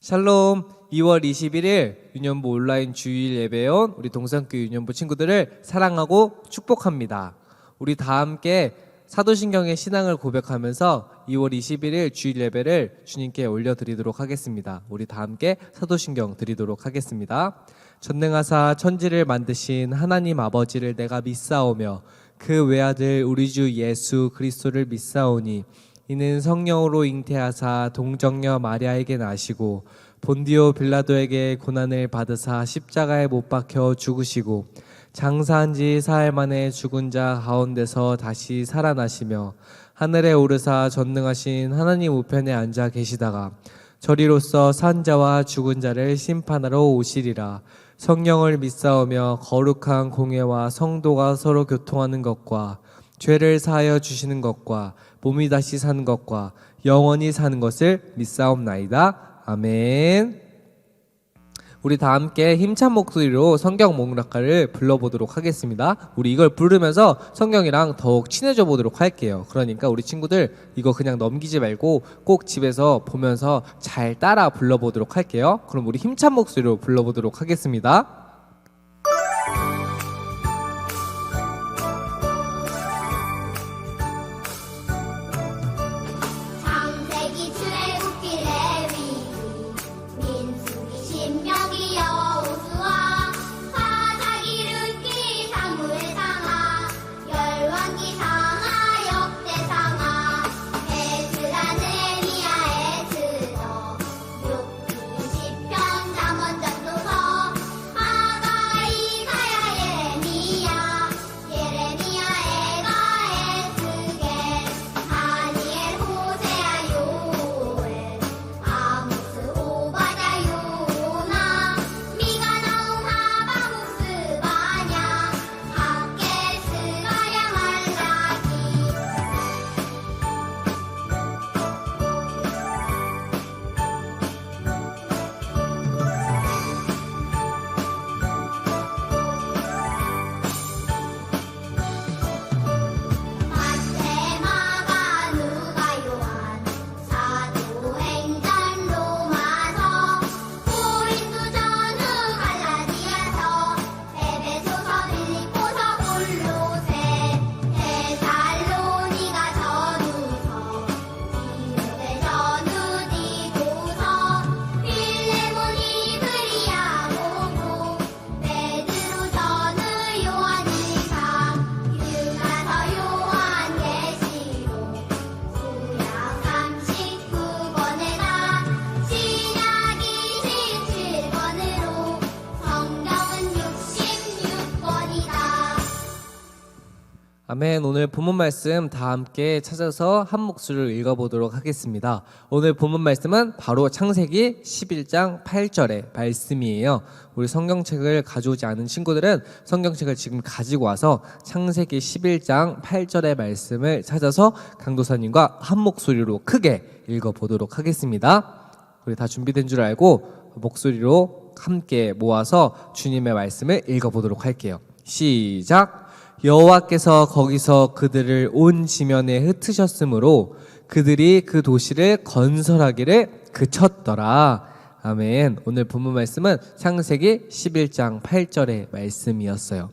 샬롬. 2월 21일 유년부 온라인 주일 예배에 온 우리 동산교회 유년부 친구들을 사랑하고 축복합니다. 우리 다 함께 사도신경의 신앙을 고백하면서 2월 21일 주일 예배를 주님께 올려드리도록 하겠습니다. 우리 다 함께 사도신경 드리도록 하겠습니다. 전능하사 천지를 만드신 하나님 아버지를 내가 믿사오며 그 외아들 우리 주 예수 그리스도를 믿사오니 이는 성령으로 잉태하사 동정녀 마리아에게 나시고 본디오 빌라도에게 고난을 받으사 십자가에 못 박혀 죽으시고 장사한 지 사흘 만에 죽은 자 가운데서 다시 살아나시며 하늘에 오르사 전능하신 하나님 우편에 앉아 계시다가 저리로서 산 자와 죽은 자를 심판하러 오시리라. 성령을 믿사오며 거룩한 공회와 성도가 서로 교통하는 것과 죄를 사하여 주시는 것과 몸이 다시 사는 것과 영원히 사는 것을 믿사옵나이다. 아멘. 우리 다 함께 힘찬 목소리로 성경 목락가를 불러보도록 하겠습니다. 우리 이걸 부르면서 성경이랑 더욱 친해져 보도록 할게요. 그러니까 우리 친구들 이거 그냥 넘기지 말고 꼭 집에서 보면서 잘 따라 불러보도록 할게요. 그럼 우리 힘찬 목소리로 불러보도록 하겠습니다. 아멘. 오늘 본문 말씀 다 함께 찾아서 한 목소리로 읽어보도록 하겠습니다. 오늘 본문 말씀은 바로 창세기 11장 8절의 말씀이에요. 우리 성경책을 가져오지 않은 친구들은 성경책을 지금 가지고 와서 창세기 11장 8절의 말씀을 찾아서 강도사님과 한 목소리로 크게 읽어보도록 하겠습니다. 우리 다 준비된 줄 알고 목소리로 함께 모아서 주님의 말씀을 읽어보도록 할게요. 시작! 여호와께서 거기서 그들을 온 지면에 흩으셨으므로 그들이 그 도시를 건설하기를 그쳤더라. 아멘. 오늘 본문 말씀은 창세기 11장 8절의 말씀이었어요.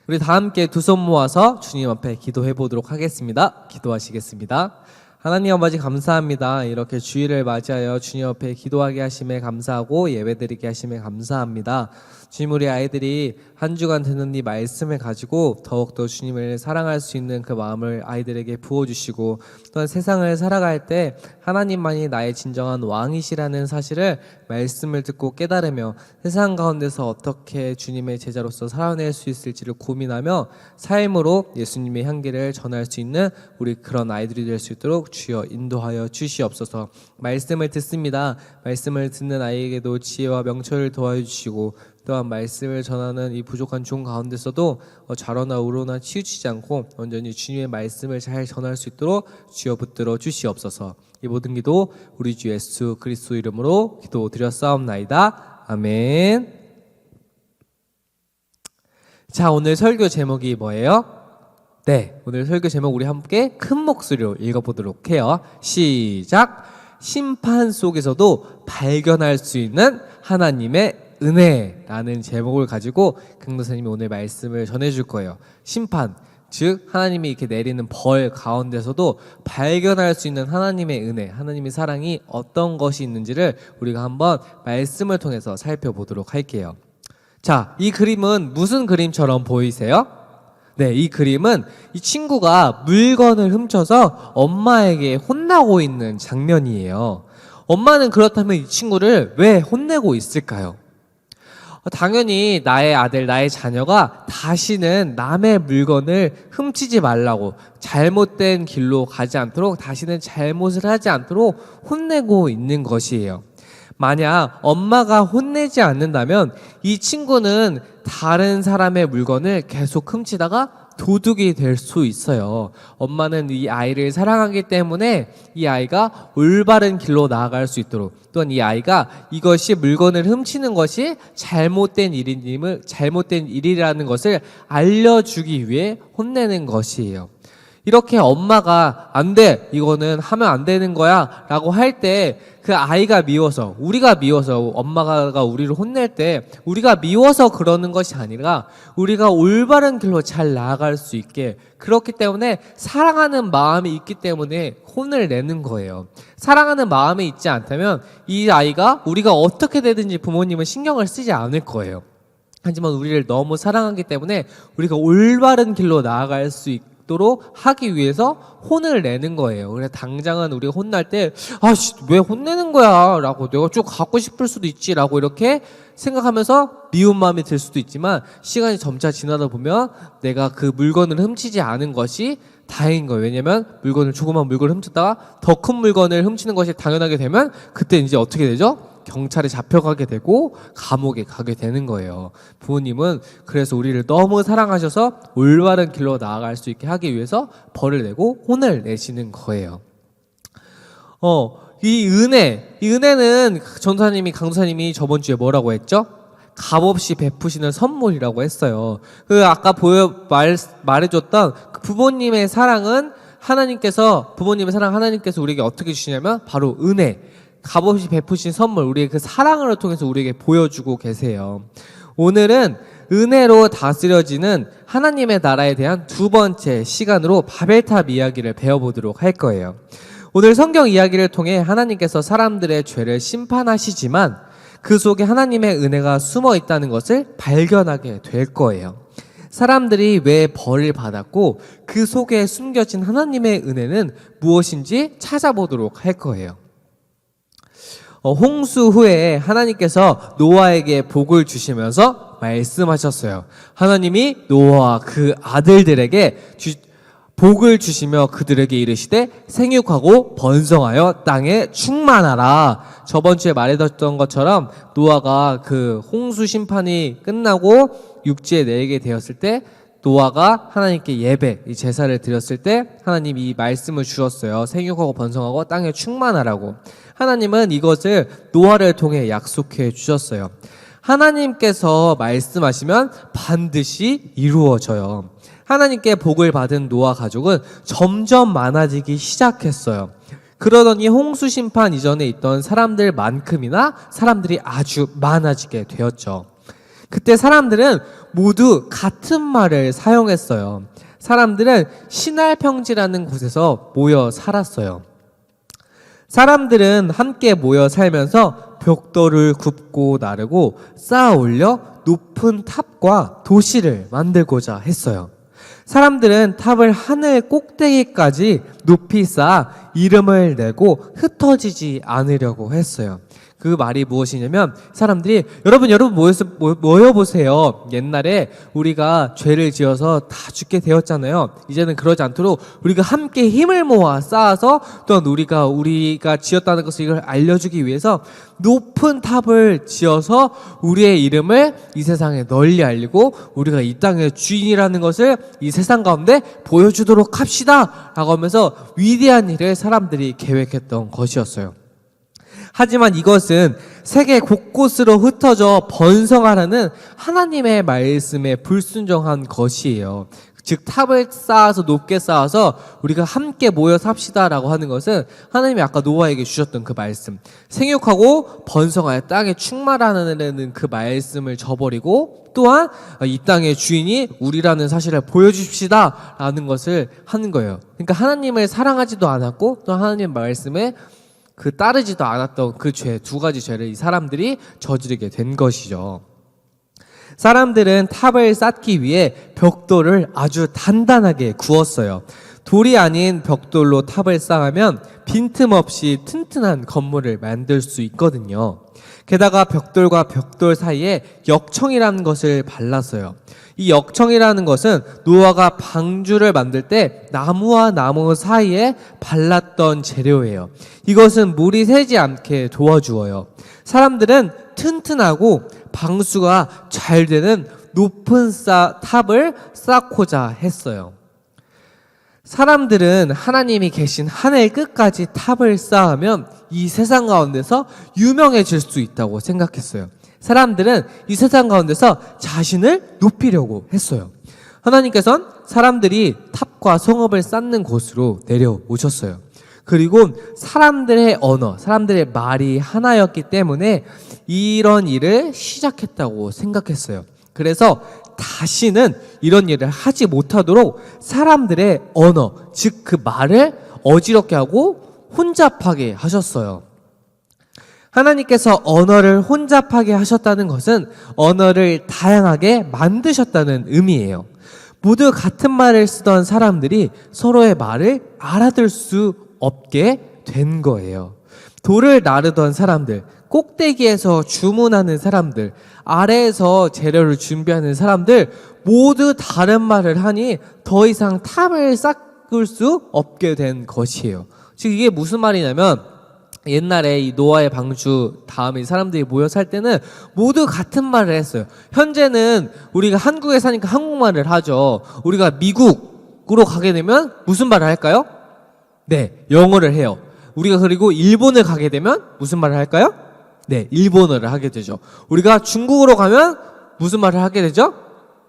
우리 다 함께 두 손 모아서 주님 앞에 기도해 보도록 하겠습니다. 기도하시겠습니다. 하나님 아버지 감사합니다. 이렇게 주일을 맞이하여 주님 앞에 기도하게 하심에 감사하고 예배드리게 하심에 감사합니다. 주님, 우리 아이들이 한 주간 듣는 이 말씀을 가지고 더욱더 주님을 사랑할 수 있는 그 마음을 아이들에게 부어주시고, 또한 세상을 살아갈 때 하나님만이 나의 진정한 왕이시라는 사실을 말씀을 듣고 깨달으며 세상 가운데서 어떻게 주님의 제자로서 살아낼 수 있을지를 고민하며 삶으로 예수님의 향기를 전할 수 있는 우리 그런 아이들이 될 수 있도록 주여 인도하여 주시옵소서. 말씀을 듣습니다. 말씀을 듣는 아이에게도 지혜와 명철을 도와주시고, 또한 말씀을 전하는 이 부족한 종 가운데서도 좌로나 우로나 치우치지 않고 온전히 주님의 말씀을 잘 전할 수 있도록 주여 붙들어 주시옵소서. 이 모든 기도 우리 주 예수 그리스도 이름으로 기도드렸사옵나이다. 아멘. 자, 오늘 설교 제목이 뭐예요? 네, 오늘 설교 제목 우리 함께 큰 목소리로 읽어보도록 해요. 시작! 심판 속에서도 발견할 수 있는 하나님의 은혜라는 제목을 가지고 강도사님이 오늘 말씀을 전해줄 거예요. 심판, 즉 하나님이 이렇게 내리는 벌 가운데서도 발견할 수 있는 하나님의 은혜, 하나님의 사랑이 어떤 것이 있는지를 우리가 한번 말씀을 통해서 살펴보도록 할게요. 자, 이 그림은 무슨 그림처럼 보이세요? 네, 이 그림은 이 친구가 물건을 훔쳐서 엄마에게 혼나고 있는 장면이에요. 엄마는 그렇다면 이 친구를 왜 혼내고 있을까요? 당연히 나의 아들, 나의 자녀가 다시는 남의 물건을 훔치지 말라고, 잘못된 길로 가지 않도록, 다시는 잘못을 하지 않도록 혼내고 있는 것이에요. 만약 엄마가 혼내지 않는다면 이 친구는 다른 사람의 물건을 계속 훔치다가 도둑이 될 수 있어요. 엄마는 이 아이를 사랑하기 때문에 이 아이가 올바른 길로 나아갈 수 있도록, 또한 이 아이가 이것이 물건을 훔치는 것이 잘못된 일이라는 것을 알려주기 위해 혼내는 것이에요. 이렇게 엄마가 안 돼, 이거는 하면 안 되는 거야 라고 할 때 그 아이가 미워서, 우리가 미워서, 엄마가 우리를 혼낼 때 우리가 미워서 그러는 것이 아니라 우리가 올바른 길로 잘 나아갈 수 있게, 그렇기 때문에 사랑하는 마음이 있기 때문에 혼을 내는 거예요. 사랑하는 마음이 있지 않다면 이 아이가 우리가 어떻게 되든지 부모님은 신경을 쓰지 않을 거예요. 하지만 우리를 너무 사랑하기 때문에 우리가 올바른 길로 나아갈 수 있도록 하기 위해서 혼을 내는 거예요. 그래서 당장은 우리가 혼날 때 왜 혼내는 거야 라고, 내가 쭉 갖고 싶을 수도 있지 라고 이렇게 생각하면서 미운 마음이 들 수도 있지만, 시간이 점차 지나다 보면 내가 그 물건을 훔치지 않은 것이 다행인 거예요. 왜냐면 조그만 물건을 훔쳤다가 더 큰 물건을 훔치는 것이 당연하게 되면 그때 이제 어떻게 되죠? 경찰에 잡혀가게 되고 감옥에 가게 되는 거예요. 부모님은 그래서 우리를 너무 사랑하셔서 올바른 길로 나아갈 수 있게 하기 위해서 벌을 내고 혼을 내시는 거예요. 이 은혜는 강도사님이 저번 주에 뭐라고 했죠? 값없이 베푸시는 선물이라고 했어요. 아까 말해줬던 부모님의 사랑은 하나님께서 우리에게 어떻게 주시냐면 바로 은혜, 값없이 베푸신 선물, 우리의 그 사랑을 통해서 우리에게 보여주고 계세요. 오늘은 은혜로 다스려지는 하나님의 나라에 대한 두 번째 시간으로 바벨탑 이야기를 배워보도록 할 거예요. 오늘 성경 이야기를 통해 하나님께서 사람들의 죄를 심판하시지만 그 속에 하나님의 은혜가 숨어 있다는 것을 발견하게 될 거예요. 사람들이 왜 벌을 받았고 그 속에 숨겨진 하나님의 은혜는 무엇인지 찾아보도록 할 거예요. 홍수 후에 하나님께서 노아에게 복을 주시면서 말씀하셨어요. 하나님이 노아와 그 아들들에게 복을 주시며 그들에게 이르시되 생육하고 번성하여 땅에 충만하라. 저번 주에 말해줬던 것처럼 노아가 그 홍수 심판이 끝나고 육지에 내리게 되었을 때 노아가 하나님께 이 제사를 드렸을 때 하나님이 이 말씀을 주셨어요. 생육하고 번성하고 땅에 충만하라고. 하나님은 이것을 노아를 통해 약속해 주셨어요. 하나님께서 말씀하시면 반드시 이루어져요. 하나님께 복을 받은 노아 가족은 점점 많아지기 시작했어요. 그러더니 홍수 심판 이전에 있던 사람들만큼이나 사람들이 아주 많아지게 되었죠. 그때 사람들은 모두 같은 말을 사용했어요. 사람들은 신할평지라는 곳에서 모여 살았어요. 사람들은 함께 모여 살면서 벽돌을 굽고 나르고 쌓아 올려 높은 탑과 도시를 만들고자 했어요. 사람들은 탑을 하늘 꼭대기까지 높이 쌓아 이름을 내고 흩어지지 않으려고 했어요. 그 말이 무엇이냐면 사람들이 여러분 모여보세요. 옛날에 우리가 죄를 지어서 다 죽게 되었잖아요. 이제는 그러지 않도록 우리가 함께 힘을 모아 쌓아서 또한 우리가 지었다는 것을 이걸 알려주기 위해서 높은 탑을 지어서 우리의 이름을 이 세상에 널리 알리고 우리가 이 땅의 주인이라는 것을 이 세상 가운데 보여주도록 합시다 라고 하면서 위대한 일을 사람들이 계획했던 것이었어요. 하지만 이것은 세계 곳곳으로 흩어져 번성하라는 하나님의 말씀에 불순종한 것이에요. 즉 탑을 쌓아서 높게 쌓아서 우리가 함께 모여 삽시다라고 하는 것은 하나님이 아까 노아에게 주셨던 그 말씀, 생육하고 번성하여 땅에 충만하는 그 말씀을 저버리고 또한 이 땅의 주인이 우리라는 사실을 보여주십시다라는 것을 하는 거예요. 그러니까 하나님을 사랑하지도 않았고 또 하나님 말씀에 따르지도 않았던 그 죄, 두 가지 죄를 이 사람들이 저지르게 된 것이죠. 사람들은 탑을 쌓기 위해 벽돌을 아주 단단하게 구웠어요. 돌이 아닌 벽돌로 탑을 쌓으면 빈틈없이 튼튼한 건물을 만들 수 있거든요. 게다가 벽돌과 벽돌 사이에 역청이라는 것을 발랐어요. 이 역청이라는 것은 노아가 방주를 만들 때 나무와 나무 사이에 발랐던 재료예요. 이것은 물이 새지 않게 도와주어요. 사람들은 튼튼하고 방수가 잘 되는 높은 탑을 쌓고자 했어요. 사람들은 하나님이 계신 하늘 끝까지 탑을 쌓으면 이 세상 가운데서 유명해질 수 있다고 생각했어요. 사람들은 이 세상 가운데서 자신을 높이려고 했어요. 하나님께서는 사람들이 탑과 성읍을 쌓는 곳으로 내려오셨어요. 그리고 사람들의 언어, 사람들의 말이 하나였기 때문에 이런 일을 시작했다고 생각했어요. 그래서 다시는 이런 일을 하지 못하도록 사람들의 언어, 즉 그 말을 어지럽게 하고 혼잡하게 하셨어요. 하나님께서 언어를 혼잡하게 하셨다는 것은 언어를 다양하게 만드셨다는 의미예요. 모두 같은 말을 쓰던 사람들이 서로의 말을 알아들 수 없게 된 거예요. 돌을 나르던 사람들, 꼭대기에서 주문하는 사람들, 아래에서 재료를 준비하는 사람들 모두 다른 말을 하니 더 이상 탑을 쌓을 수 없게 된 것이에요. 즉 이게 무슨 말이냐면 옛날에 이 노아의 방주 다음에 사람들이 모여 살 때는 모두 같은 말을 했어요. 현재는 우리가 한국에 사니까 한국말을 하죠. 우리가 미국으로 가게 되면 무슨 말을 할까요? 네, 영어를 해요. 우리가 그리고 일본을 가게 되면 무슨 말을 할까요? 네, 일본어를 하게 되죠. 우리가 중국으로 가면 무슨 말을 하게 되죠?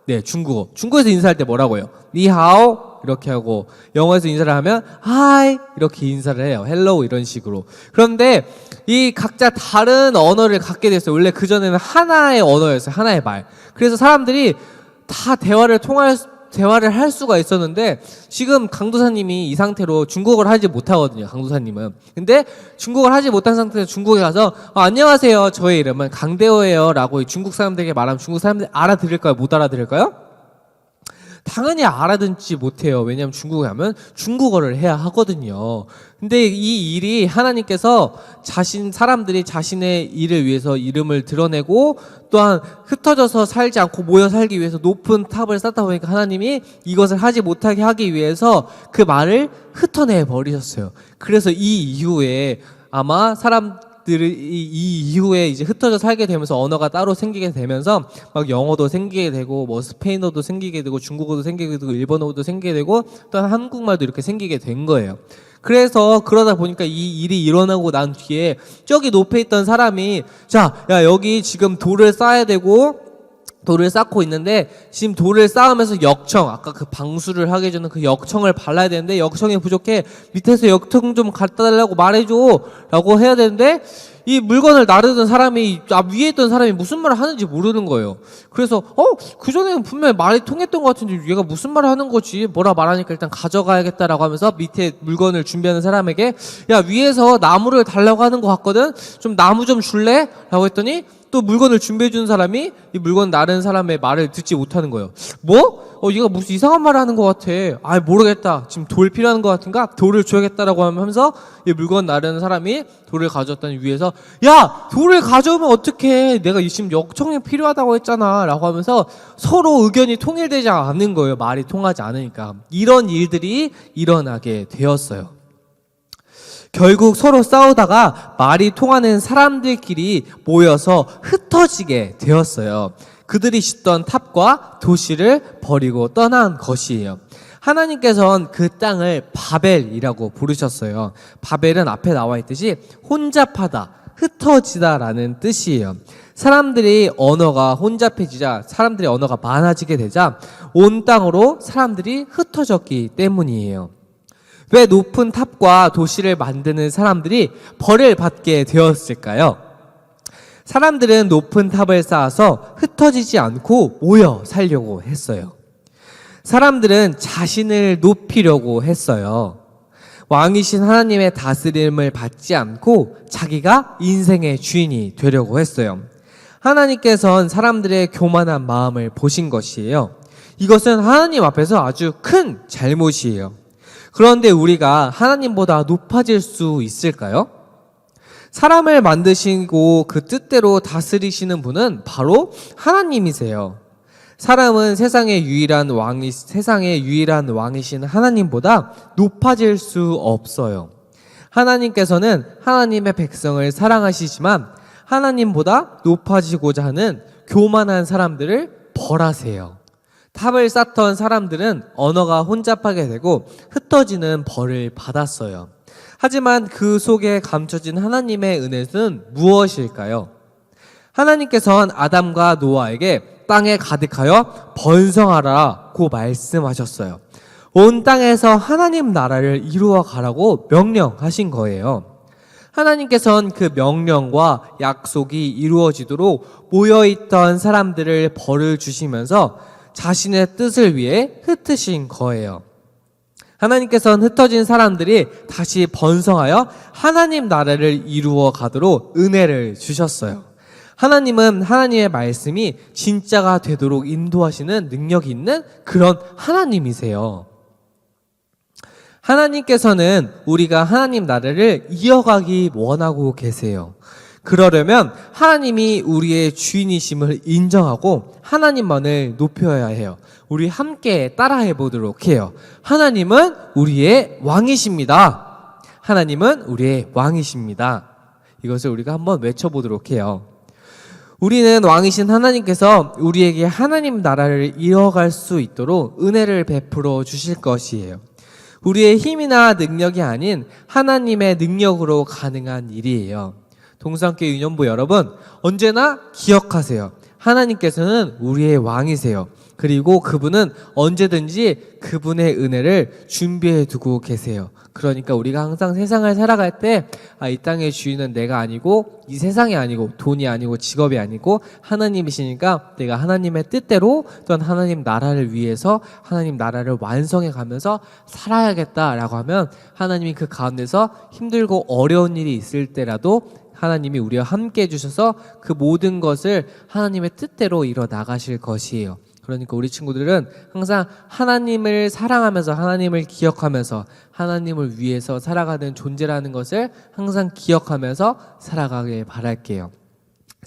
네, 중국어. 중국에서 인사할 때 뭐라고 해요? 니하오 이렇게 하고, 영어에서 인사를 하면 하이 이렇게 인사를 해요. 헬로우 이런 식으로. 그런데 이 각자 다른 언어를 갖게 됐어요. 원래 그전에는 하나의 언어였어요. 하나의 말. 그래서 사람들이 다 대화를 할 수가 있었는데 지금 강도사님이 이 상태로 중국어를 하지 못하거든요. 강도사님은. 근데 중국어를 하지 못한 상태에서 중국에 가서 안녕하세요. 저의 이름은 강대호예요 라고 중국 사람들에게 말하면 중국 사람들이 알아들을까요? 못 알아들을까요? 당연히 알아듣지 못해요. 왜냐하면 중국에 가면 중국어를 해야 하거든요. 근데 이 일이 하나님께서 사람들이 자신의 일을 위해서 이름을 드러내고 또한 흩어져서 살지 않고 모여 살기 위해서 높은 탑을 쌓다 보니까 하나님이 이것을 하지 못하게 하기 위해서 그 말을 흩어내 버리셨어요. 그래서 이 이후에 아마 이 이후에 이제 흩어져 살게 되면서 언어가 따로 생기게 되면서 막 영어도 생기게 되고 뭐 스페인어도 생기게 되고 중국어도 생기게 되고 일본어도 생기게 되고 또 한국말도 이렇게 생기게 된 거예요. 그래서 그러다 보니까 이 일이 일어나고 난 뒤에 저기 높에 있던 사람이 야 여기 지금 돌을 쌓아야 되고 돌을 쌓고 있는데 지금 돌을 쌓으면서 역청, 아까 그 방수를 하게 해주는 그 역청을 발라야 되는데 역청이 부족해, 밑에서 역청 좀 갖다 달라고 말해줘 라고 해야 되는데 이 물건을 나르던 사람이 위에 있던 사람이 무슨 말을 하는지 모르는 거예요. 그래서 그전에는 분명히 말이 통했던 것 같은데 얘가 무슨 말을 하는 거지, 뭐라 말하니까 일단 가져가야겠다라고 하면서 밑에 물건을 준비하는 사람에게 야 위에서 나무를 달라고 하는 것 같거든, 좀 나무 좀 줄래? 라고 했더니 또 물건을 준비해 주는 사람이 이 물건 나르는 사람의 말을 듣지 못하는 거예요. 뭐? 얘가 무슨 이상한 말을 하는 것 같아. 모르겠다. 지금 돌 필요한 것 같은가? 돌을 줘야겠다라고 하면서 이 물건 나르는 사람이 돌을 가져왔더니 위에서 야! 돌을 가져오면 어떡해. 내가 지금 역청이 필요하다고 했잖아. 라고 하면서 서로 의견이 통일되지 않는 거예요. 말이 통하지 않으니까. 이런 일들이 일어나게 되었어요. 결국 서로 싸우다가 말이 통하는 사람들끼리 모여서 흩어지게 되었어요. 그들이 짓던 탑과 도시를 버리고 떠난 것이에요. 하나님께서는 그 땅을 바벨이라고 부르셨어요. 바벨은 앞에 나와 있듯이 혼잡하다, 흩어지다라는 뜻이에요. 사람들이 언어가 혼잡해지자, 사람들의 언어가 많아지게 되자 온 땅으로 사람들이 흩어졌기 때문이에요. 왜 높은 탑과 도시를 만드는 사람들이 벌을 받게 되었을까요? 사람들은 높은 탑을 쌓아서 흩어지지 않고 모여 살려고 했어요. 사람들은 자신을 높이려고 했어요. 왕이신 하나님의 다스림을 받지 않고 자기가 인생의 주인이 되려고 했어요. 하나님께서는 사람들의 교만한 마음을 보신 것이에요. 이것은 하나님 앞에서 아주 큰 잘못이에요. 그런데 우리가 하나님보다 높아질 수 있을까요? 사람을 만드시고 그 뜻대로 다스리시는 분은 바로 하나님이세요. 사람은 세상의 유일한 왕이신 하나님보다 높아질 수 없어요. 하나님께서는 하나님의 백성을 사랑하시지만 하나님보다 높아지고자 하는 교만한 사람들을 벌하세요. 탑을 쌓던 사람들은 언어가 혼잡하게 되고 흩어지는 벌을 받았어요. 하지만 그 속에 감춰진 하나님의 은혜는 무엇일까요? 하나님께서는 아담과 노아에게 땅에 가득하여 번성하라고 말씀하셨어요. 온 땅에서 하나님 나라를 이루어 가라고 명령하신 거예요. 하나님께서는 그 명령과 약속이 이루어지도록 모여있던 사람들을 벌을 주시면서 자신의 뜻을 위해 흩으신 거예요. 하나님께서는 흩어진 사람들이 다시 번성하여 하나님 나라를 이루어 가도록 은혜를 주셨어요. 하나님은 하나님의 말씀이 진짜가 되도록 인도하시는 능력이 있는 그런 하나님이세요. 하나님께서는 우리가 하나님 나라를 이어가기 원하고 계세요. 그러려면 하나님이 우리의 주인이심을 인정하고 하나님만을 높여야 해요. 우리 함께 따라해 보도록 해요. 하나님은 우리의 왕이십니다. 하나님은 우리의 왕이십니다. 이것을 우리가 한번 외쳐보도록 해요. 우리는 왕이신 하나님께서 우리에게 하나님 나라를 이어갈 수 있도록 은혜를 베풀어 주실 것이에요. 우리의 힘이나 능력이 아닌 하나님의 능력으로 가능한 일이에요. 동산교회 유년부 여러분, 언제나 기억하세요. 하나님께서는 우리의 왕이세요. 그리고 그분은 언제든지 그분의 은혜를 준비해 두고 계세요. 그러니까 우리가 항상 세상을 살아갈 때 이 땅의 주인은 내가 아니고 이 세상이 아니고 돈이 아니고 직업이 아니고 하나님이시니까 내가 하나님의 뜻대로 또는 하나님 나라를 위해서 하나님 나라를 완성해 가면서 살아야겠다라고 하면 하나님이 그 가운데서 힘들고 어려운 일이 있을 때라도 하나님이 우리와 함께 해주셔서 그 모든 것을 하나님의 뜻대로 이뤄 나가실 것이에요. 그러니까 우리 친구들은 항상 하나님을 사랑하면서 하나님을 기억하면서 하나님을 위해서 살아가는 존재라는 것을 항상 기억하면서 살아가길 바랄게요.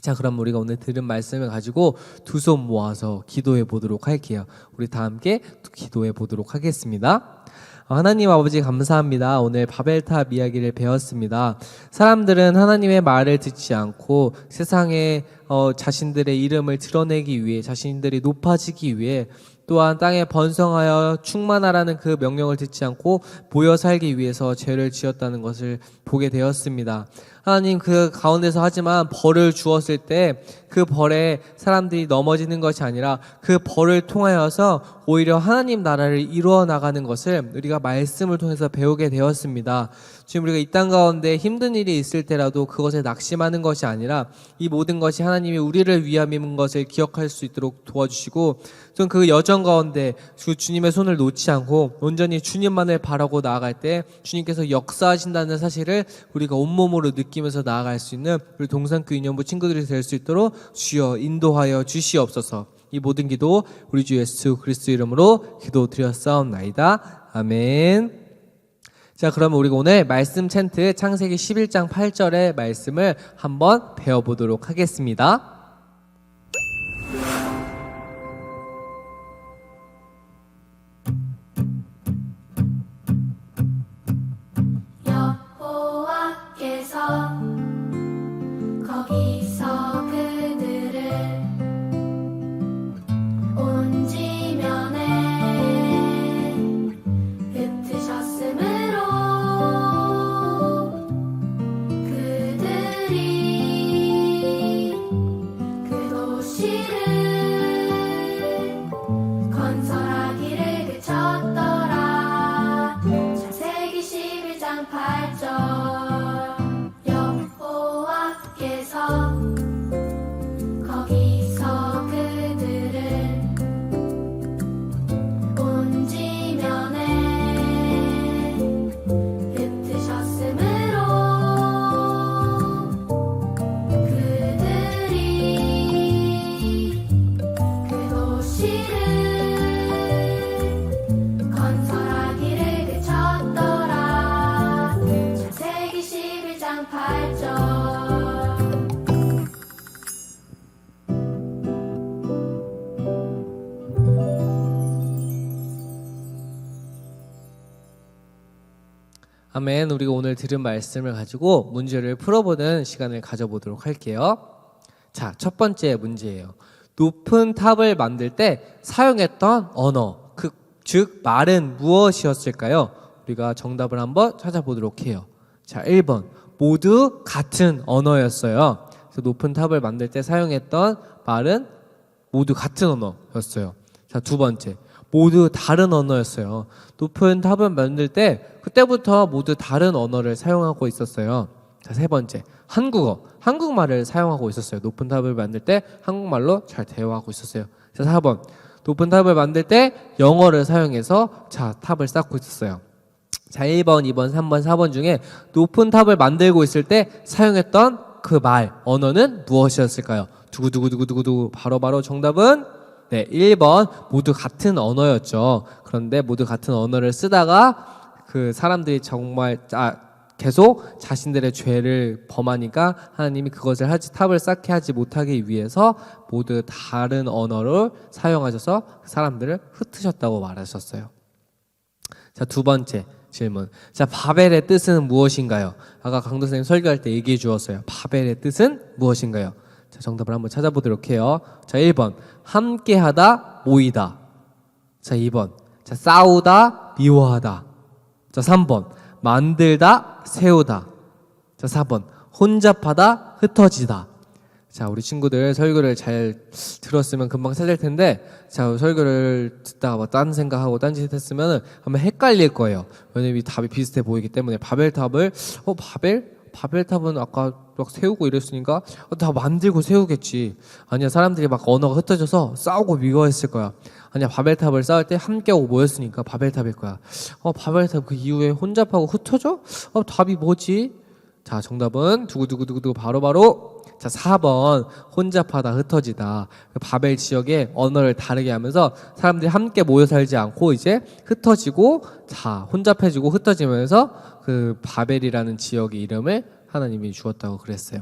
자, 그럼 우리가 오늘 들은 말씀을 가지고 두 손 모아서 기도해 보도록 할게요. 우리 다 함께 기도해 보도록 하겠습니다. 하나님 아버지 감사합니다. 오늘 바벨탑 이야기를 배웠습니다. 사람들은 하나님의 말을 듣지 않고 세상에 자신들의 이름을 드러내기 위해 자신들이 높아지기 위해 또한 땅에 번성하여 충만하라는 그 명령을 듣지 않고 모여 살기 위해서 죄를 지었다는 것을 보게 되었습니다. 하나님 그 가운데서 하지만 벌을 주었을 때 그 벌에 사람들이 넘어지는 것이 아니라 그 벌을 통하여서 오히려 하나님 나라를 이루어 나가는 것을 우리가 말씀을 통해서 배우게 되었습니다. 지금 우리가 이 땅 가운데 힘든 일이 있을 때라도 그것에 낙심하는 것이 아니라 이 모든 것이 하나님이 우리를 위함인 것을 기억할 수 있도록 도와주시고 좀 그 여정 가운데 주님의 손을 놓지 않고 온전히 주님만을 바라고 나아갈 때 주님께서 역사하신다는 사실을 우리가 온몸으로 느끼면서 나아갈 수 있는 우리 동산교회 유년부 친구들이 될 수 있도록 주여 인도하여 주시옵소서. 이 모든 기도 우리 주 예수 그리스도 이름으로 기도드렸사옵나이다. 아멘. 자, 그러면 우리가 오늘 말씀 챈트 창세기 11장 8절의 말씀을 한번 배워보도록 하겠습니다. 거기서 그들을 온 지면에 흩으셨으므로 그들이 8절 여호와께서 거기서 그들을 온 지면에 흩으셨으므로 그들이 그 도시를 건설하기를 그쳤더라. 창세기 11장 8절. 아멘. 우리가 오늘 들은 말씀을 가지고 문제를 풀어보는 시간을 가져보도록 할게요. 자, 첫 번째 문제예요. 높은 탑을 만들 때 사용했던 언어, 즉 말은 무엇이었을까요? 우리가 정답을 한번 찾아보도록 해요. 자, 1번 모두 같은 언어였어요. 그래서 높은 탑을 만들 때 사용했던 말은 모두 같은 언어였어요. 자, 두 번째 모두 다른 언어였어요. 높은 탑을 만들 때 그때부터 모두 다른 언어를 사용하고 있었어요. 자, 세 번째 한국말을 사용하고 있었어요. 높은 탑을 만들 때 한국말로 잘 대화하고 있었어요. 자, 4번 높은 탑을 만들 때 영어를 사용해서 탑을 쌓고 있었어요. 자, 1번, 2번, 3번, 4번 중에 높은 탑을 만들고 있을 때 사용했던 그 언어는 무엇이었을까요? 두구두구두구두구 바로 정답은 1번 모두 같은 언어였죠. 그런데 모두 같은 언어를 쓰다가 그 사람들이 정말 계속 자신들의 죄를 범하니까 하나님이 그것을 탑을 쌓게 하지 못하기 위해서 모두 다른 언어를 사용하셔서 그 사람들을 흩으셨다고 말하셨어요. 자, 두 번째 질문. 자, 바벨의 뜻은 무엇인가요? 아까 강도 선생님 설교할 때 얘기해 주었어요. 바벨의 뜻은 무엇인가요? 자, 정답을 한번 찾아보도록 해요. 자, 1번 함께하다, 모이다. 자, 2번 자, 싸우다, 미워하다. 자, 3번 만들다, 세우다. 자, 4번 혼잡하다, 흩어지다. 자, 우리 친구들 설교를 잘 들었으면 금방 찾을 텐데, 자, 설교를 듣다가 딴 생각하고 딴짓 했으면 한번 헷갈릴 거예요. 왜냐면 이 답이 비슷해 보이기 때문에. 바벨탑을 바벨탑은 아까 막 세우고 이랬으니까 다 만들고 세우겠지. 아니야, 사람들이 막 언어가 흩어져서 싸우고 미워했을 거야. 아니야, 바벨탑을 쌓을 때 함께하고 모였으니까 바벨탑일 거야. 바벨탑 그 이후에 혼잡하고 흩어져? 답이 뭐지? 자, 정답은 두구두구두구 바로 자, 4번 혼잡하다, 흩어지다. 바벨 지역의 언어를 다르게 하면서 사람들이 함께 모여 살지 않고 이제 흩어지고 혼잡해지고 흩어지면서 그 바벨이라는 지역의 이름을 하나님이 주었다고 그랬어요.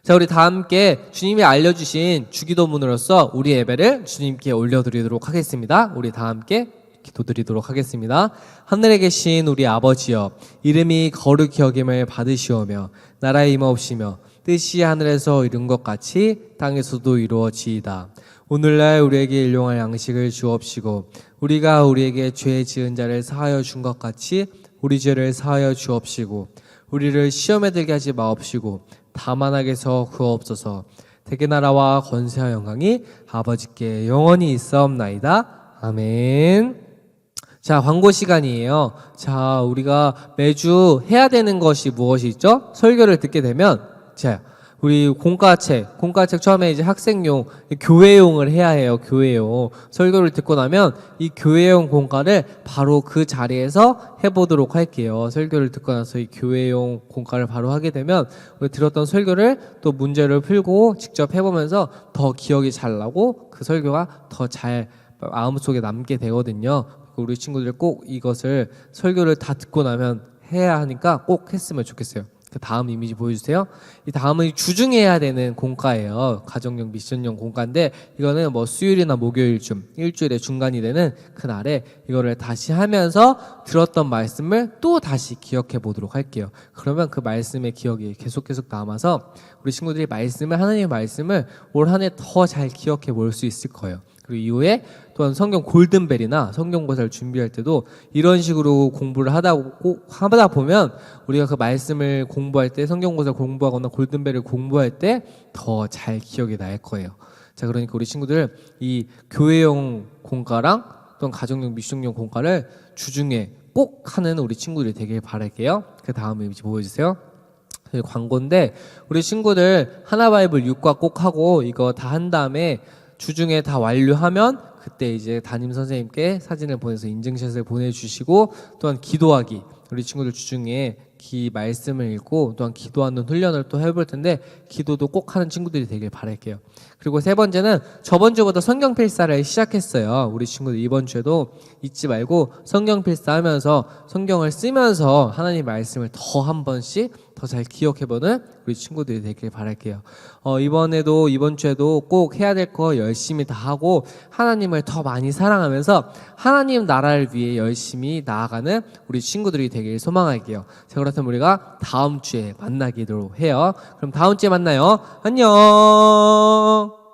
자, 우리 다 함께 주님이 알려주신 주기도문으로서 우리 예배를 주님께 올려드리도록 하겠습니다. 우리 다 함께 기도드리도록 하겠습니다. 하늘에 계신 우리 아버지여, 이름이 거룩히 여김을 받으시오며 나라의 임하옵시며 뜻이 하늘에서 이룬 것 같이 땅에서도 이루어지이다. 오늘날 우리에게 일용할 양식을 주옵시고 우리가 우리에게 죄 지은 자를 사하여 준 것 같이 우리 죄를 사하여 주옵시고 우리를 시험에 들게 하지 마옵시고 다만 악에서 구하옵소서. 대개 나라와 권세와 영광이 아버지께 영원히 있사옵나이다. 아멘. 자, 광고 시간이에요. 자, 우리가 매주 해야 되는 것이 무엇이 있죠? 설교를 듣게 되면 자, 우리 공과책 처음에 이제 학생용, 교회용을 해야 해요. 교회용. 설교를 듣고 나면 이 교회용 공과를 바로 그 자리에서 해보도록 할게요. 설교를 듣고 나서 이 교회용 공과를 바로 하게 되면 우리 들었던 설교를 또 문제를 풀고 직접 해보면서 더 기억이 잘 나고 그 설교가 더 잘 마음속에 남게 되거든요. 우리 친구들 꼭 이것을 설교를 다 듣고 나면 해야 하니까 꼭 했으면 좋겠어요. 그 다음 이미지 보여주세요. 이 다음은 주중에 해야 되는 공과예요. 가정용 미션용 공과인데 이거는 뭐 수요일이나 목요일쯤 일주일의 중간이 되는 그날에 이거를 다시 하면서 들었던 말씀을 또 다시 기억해 보도록 할게요. 그러면 그 말씀의 기억이 계속 남아서 우리 친구들이 하나님의 말씀을 올 한 해 더 잘 기억해 볼 수 있을 거예요. 그리고 이후에 또한 성경 골든벨이나 성경고사를 준비할 때도 이런 식으로 공부를 하다 보면 우리가 그 말씀을 공부할 때 성경고사 공부하거나 골든벨을 공부할 때 더 잘 기억이 날 거예요. 자, 그러니까 우리 친구들 이 교회용 공과랑 또는 가정용 미션용 공과를 주중에 꼭 하는 우리 친구들이 되길 바랄게요. 그 다음에 이제 보여주세요. 광고인데 우리 친구들 하나바이블 6과 꼭 하고 이거 다 한 다음에 주중에 다 완료하면 그때 이제 담임 선생님께 사진을 보내서 인증샷을 보내주시고 또한 기도하기 우리 친구들 주중에 말씀을 읽고 또한 기도하는 훈련을 또 해볼 텐데 기도도 꼭 하는 친구들이 되길 바랄게요. 그리고 세 번째는 저번 주부터 성경 필사를 시작했어요. 우리 친구들 이번 주에도 잊지 말고 성경 필사하면서 성경을 쓰면서 하나님 말씀을 더 한 번씩 더 잘 기억해보는 우리 친구들이 되길 바랄게요. 이번 주에도 꼭 해야 될 거 열심히 다 하고 하나님을 더 많이 사랑하면서 하나님 나라를 위해 열심히 나아가는 우리 친구들이 되길 소망할게요. 자, 그렇다면 우리가 다음 주에 만나기로 해요. 그럼 다음 주에 만나요. 안녕.